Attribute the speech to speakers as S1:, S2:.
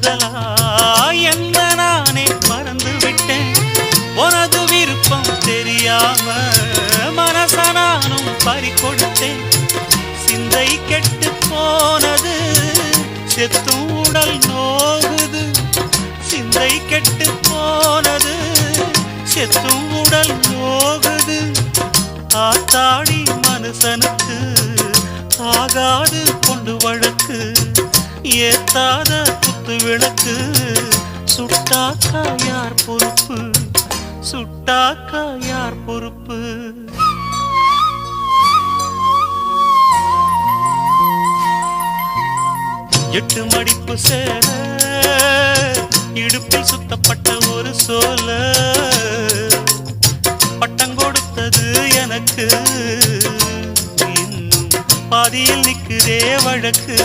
S1: முதலா என்ன நானே மறந்து விட்டேன். உனது விருப்பம் தெரியாம மனச நானும் பறிகொடுத்தேன். சிந்தை கெட்டு போனது செத்தும் உடல் நோகுது. சிந்தை கெட்டு போனது செத்தும் உடல் நோகுது. ஆத்தாடி மனுஷனுக்கு ஆகாது கொண்டு வழக்கு. ஏத்தாத குத்து விளக்கு சுட்டாக்கா யார் பொறுப்பு? சுட்டாக்கா யார் பொறுப்பு? எட்டு மடிப்பு சேல இடுப்பில் சுத்தப்பட்ட ஒரு சோல பட்டம் கொடுத்தது எனக்கு. இன்னும் பாதியில் நிற்குதே வழக்கு.